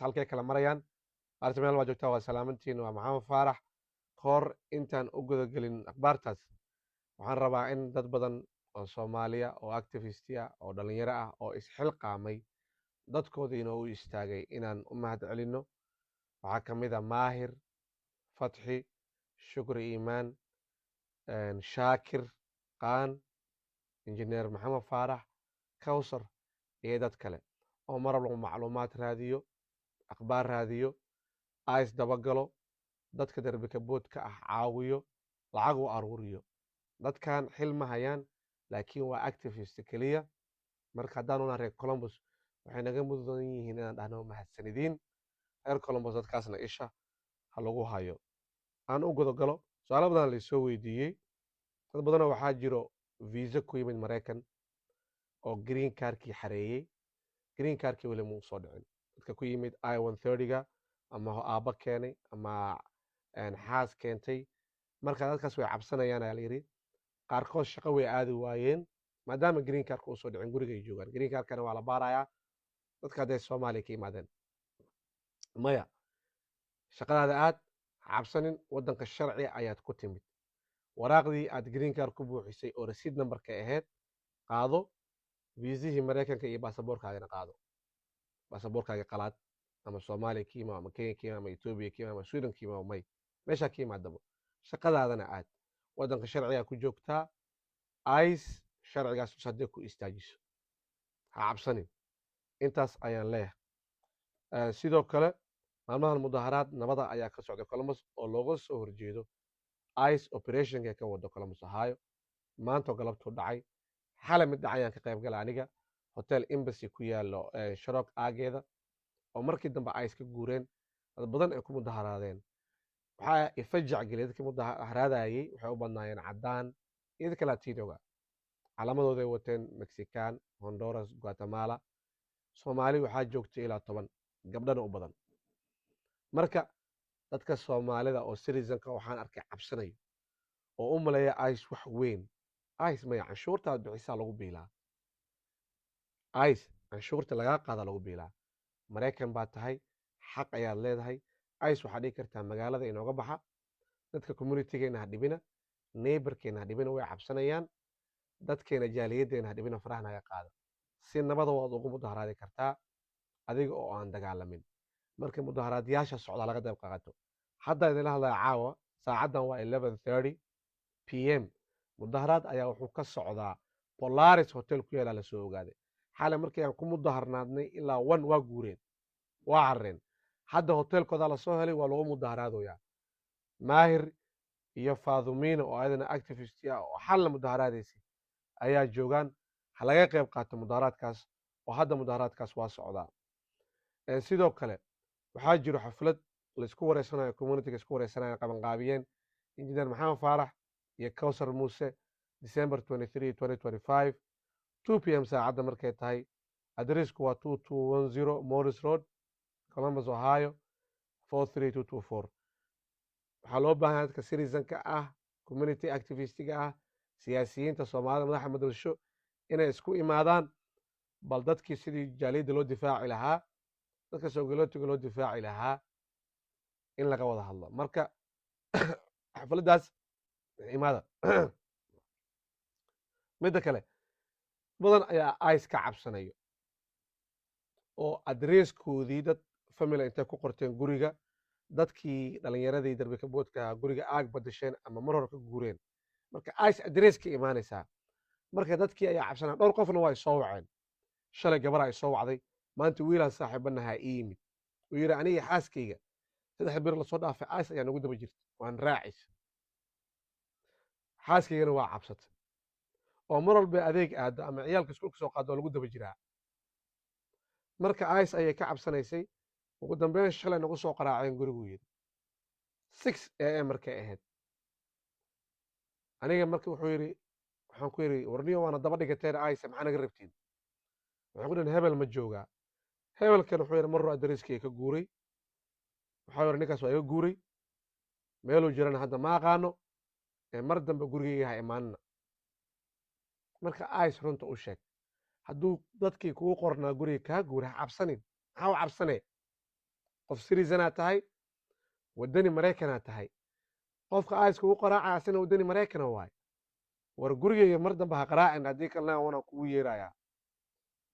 halkay kala marayaan arsenal waa joogtaa waa salaamantiin waa maxamed faarax kahor intaan u gudagelin akhbaartaas waxaan rabaa in dad badan oo soomaaliya oo activistiya oo dhalinyaro ah oo isxilqaamay dadkoodiina u istaagay inaan u mahad celinno waxaa ka mid a maahir fatxi shukri iimaan shaakir qaan injineer maxamed faarax kawsar iyo dad kale oo mar walba macluumaad raadiyo akhbaar raadiyo ais dabagalo dadka darbika boodka ah caawiyo lacag u aruuriyo dadkan xil ma hayaan laakiin waa activist keliya marka haddaan una reer colombus waxay naga mudan yihiin inaan dhahno mahadsanidiin reer colombus dadkaasna isha ha lagu hayo aan u gudagalo su-aalo badan laysoo weydiiyey dad badanoo waxaa jiro visa ku yimid maraykan oo green carkii xareeyey green carkii weli muu soo dhicin dadka ku yimid I-130ga ama aabba keenay ama xaas keentay marka dadkaas way cabsanayaan ayaa layidhi qaarkood shaqo way aadi waayeen maadaama green carka uu soo dhicin gurigay joogaan green carkana waa la baarayaa dadka hadday soomaaliya ka yimaadeen maya shaqadaada aad cabsanin waddanka sharci ayaad ku timid waraaqdii aad green car ku buuxisay oo rasiid numberka ahayd qaado viisihii maraykanka iyo baasaboorkaagana qaado baasaboorkaaga qalaad ama soomaaliya ka yimaado ama kenya ka yimaado ama etoobiya ka yimaado ama sweden ka yimaado may meeshaa ka yimaadaba shaqadaadana aad waddanka sharcigaa ku joogtaa ice sharcigaas hadday ku istaajiso ha cabsanin intaas ayaan leeyahay sidoo kale maalmahan mudaharaad nabada ayaa ka socda columbus oo looga soo horjeedo ice operationka ka wado columbus ohio maantoo galabtuu dhacay xalay mid dhacayaan ka qayb gala aniga hotel embassy ku yaalo sharoog aageeda oo markii dambe ice ka guureen dad badan ay ku mudaharaadeen waxaa ifajac geliyay dadkii mudaharaadayey waxay u badnaayeen caddaan iyo dadka latinoga calaamadooday wateen mexican honduras guatemala soomaali waxaa joogtay ilaa 10 gabdhana u badan marka dadka soomaalida oo citizenka waxaan arkay cabsanayo oo u maleeya ice wax weyn ice maya canshuurtaad bixisaa lagu biilaa ice canshuurta lagaa qaada lagu biilaa maraykan baa tahay xaq ayaad leedahay ice waxaa dhigi kartaa magaalada inooga baxa dadka communitygeena ha dhibina neighborkeena ha dhibina way cabsanayaan dadkeena jaaliyaddeena ha dhibina faraha naga qaada si nabada waad ugu mudaharaadi kartaa adiga oo aan dagaalamin markay mudaharaadyaasha socdaa laga dayb qaadato hadda idinla hadlaya caawa saacaddan waa 11:30 p.m. mudaharaad ayaa wuxuu ka socdaa polaris hotel ku yaala lasoo ogaaday xalay markii aan ku mudaharnaadnay ilaa 1 waa guureen waa carreen hadda hotelkooda lasoo helay waa lagu mudaharaadoyaa maahir iyo faadumina oo ayadana activist ah oo xalla mudaharaadaysay ayaa joogaan ha laga qayb qaato mudaharaadkaas oo hadda mudaharaadkaas waa socdaa sidoo kale waxaa jiro xaflad laisku wareysanayo communityga isku wareysanayo qabanqaabiyeen injineer maxamed faarax iyo kawsar muuse december 23 2025 2 p.m. saacadda markay tahay adresku waa 2210 morris road columbus ohio 43224 waxaa loo baahan dadka citizenka ah community activistiga ah siyaasiyiinta soomaalida madaxa madalsho inay isku imaadaan bal dadkii sidii jaaliyadda loo difaaci lahaa dadka soogalotiga loo difaaci lahaa in laga wada hadlo marka xafladdaas imaada midda kale badan ayaa ice ka cabsanayo oo adreeskoodii dad family intay ku qorteen guriga dadkii dhalinyaradii darbika boodka guriga aag badasheen ama mar hore ka guureen marka ice adrees ka imaanaysaa marka dadkii ayaa cabsanaya dhowr qofna waa isoo waceen shalay gabar ay soo wacday maanta wiilaan saaxiibanahaa ii yimid uu yidhi aniga xaaskayga 3 bir lasoo dhaafay ice ayaa nagu daba jirta waan raacis xaaskaygana waa cabsatay oo mar walba adeeg aado ama ciyaalka iskuulka soo qaado oo lagu daba jiraa marka ice ayay ka cabsanaysay ugu dambeyn shalay nagu soo qaraaceen guriguu yidhi 6 a.m. markay ahayd aniga marka wuxuu yidhi waxaan ku yidhi warniyo waana daba dhigateen ice maxaa naga rabtiin waxaan ku dhihin hebel ma joogaa hebelkan wuxuu yidhi marro adreeskii ka guuray waxaa yidhi ninkaas waa iga guuray meeluu jirana hadda ma aqaano mar dambe gurigayga ha imaanina marka ice runta u sheeg hadduu dadkii kugu qornaa guriga kaa guuray ha cabsanin maxaa u cabsanee qof citizenaa tahay waddani maraykanaa tahay qofka ice kugu qaraacaya asina waddani maraykana waay war gurigeyga mar dambe ha qaraacin haddii kalena wanaan kugu yeerayaa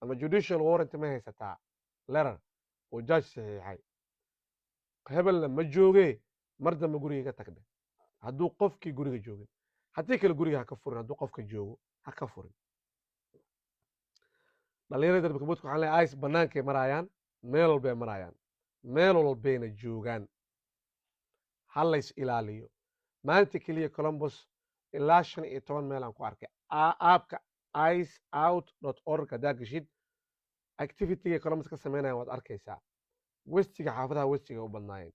ama judicial warrant ma haysataa lerar oo judge saxiixay hebelna ma joogee mar dambe guriga ka tagdhe hadduu qofkii guriga joogin haddii kale guriga ha ka furin hadduu qofka joogo ha ka furin dhalinyarada darbi kabuudka waxaan leeyahay ice bannaankay maraayaan meel walbay maraayaan meel walbayna joogaan ha lays ilaaliyo maanta keliya columbus ilaa 15 meel aan ku arkay aabka iceout.org haddaa geshid activityga columbus ka sameynayaan waad arkaysaa westiga xaafadaha westiga u badnaayeen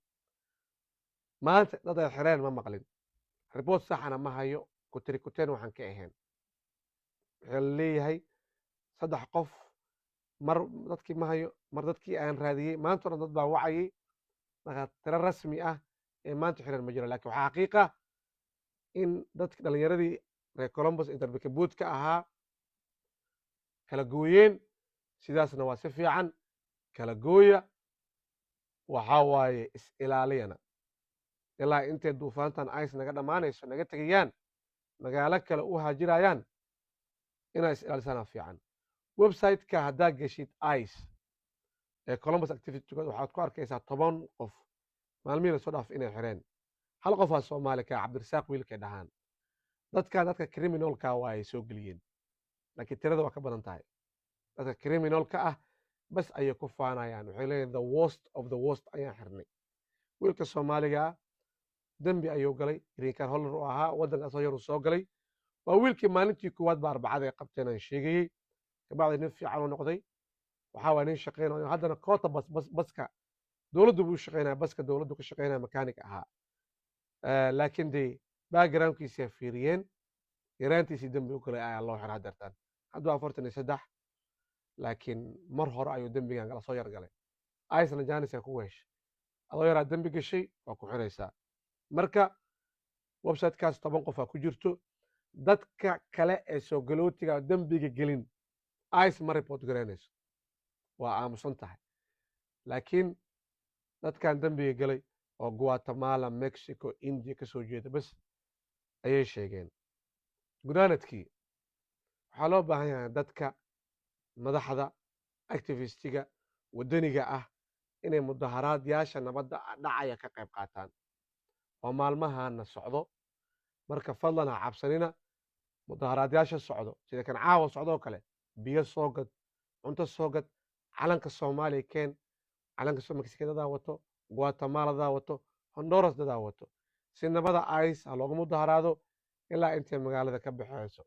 maanta dad ay xireen ma maqlin report saxana ma hayo kutiri kuteen waxaan ka ahayn waxaa la leeyahay 3 qof mar dadkii ma hayo mar dadkii aan raadiyey maanta dhan dad baa wacayay tiro rasmi ah ee maanta xireen ma jiro laakiin waxaa xaqiiqa in dadki dhalinyaradii reer columbus ee darbi kabuud ka ahaa kala gooyeen sidaasna waa si fiican kala gooya waxaa waaye is ilaaliyana ilaa intay duufaantan ice naga dhammaanayso naga tegayaan magaalo kale u haajirayaan inaa is ilaalisana fiican website-ka haddaa geshid ice ee columbus activity-gooda waxaad ku arkaysaa 10 qof maalmihii la soo dhaaf inay xireen hal qofaa soomaali ka cabdirasaaq wiilkay dhahaan dadka criminalka waa ay soo geliyeen laakiin tirada waa ka badan tahay dadka criminalka ah bas ayay ku faanayaan waxay leeyihin the worst of the worst ayaan xirnay wiilka soomaaliga ah dembi ayuu galay greencar holler u ahaa waddankaasoo yaruu soo galay waa wiilkii maalintii koowaad ba arbacada ay qabteen aan sheegayey kabacdi nin fiican u noqday waxaa waa nin shaqaynayo haddana koota baska dowladdu buu shaqaynaya baska dowladdu ka shaqaynaya mechanic ahaa laakiin dee backgroundkiisa fiiriyeen yaraantiisii dembi u galay ayaa loo xiraa dartaan hadduu 43 laakiin mar hore ayuu dembigan kala soo yargalay icena janis ku weeshay adoo yaraa dembi gashay waa ku xiraysaa marka websitekaas 10 qof ku jirto dadka kale ee soo galootiga dembiga gelin ice ma report garaynayso waa aamusan tahay laakiin dadkan dembiga galay oo guatemala mexico india ka soo jeeda bas ayay sheegeen gunaanadkii waxaa loo baahan yahay dadka madaxda activistiga waddaniga ah inay mudaharaadyaasha nabadda dhacaya ka qayb qaataan oo maalmahana socdo marka fadlan ha cabsanina mudaharaadyaasha socdo sida kan caawa socdoo kale biyo soo gad cunto soo gad calanka soomaaliya keen calanka mexico dadaa wato guatemala dadaa wato honduras dadaa wato si nabada ice ha looga mudaharaado ilaa intay magaalada ka baxayso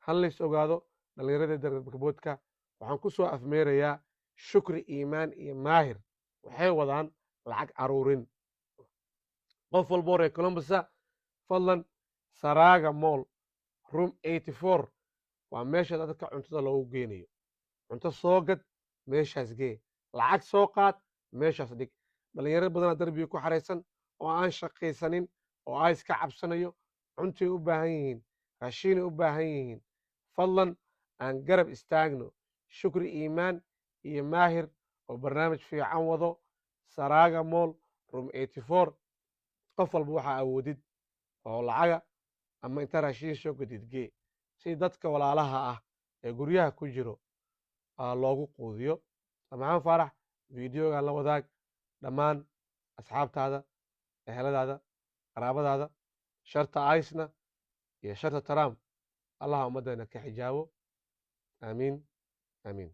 hal lays ogaado dhalinyarada darkaboodka waxaan ku soo afmeerayaa shukri iimaan iyo maahir waxay wadaan lacag aruurin qof walboo reer columbusa fadlan saraaga moll room 84 waa meesha dadka cuntada loogu geenayo cunto soo gad meeshaas gee lacag soo qaad meeshaas dhig dhalinyaro badanaa darbiga ku xaraysan oo aan shaqaysanin oo ice ka cabsanayo cuntay u baahan yihiin raashiinay u baahan yihiin fadlan aan garab istaagno shukri iimaan iyo maahir oo barnaamij fiican wado saraaga moll room 84 qof walba waxaa awoodid oo lacaga ama inta raashiin soo gadid gee si dadka walaalaha ah ee guryaha ku jiro loogu quudiyo maxamed faarax fiidiyogan la wadaag dhammaan asxaabtaada eheladaada qaraabadaada sharta icena iyo sharta trump allaha ummaddeena ka xijaabo aamiin aamiin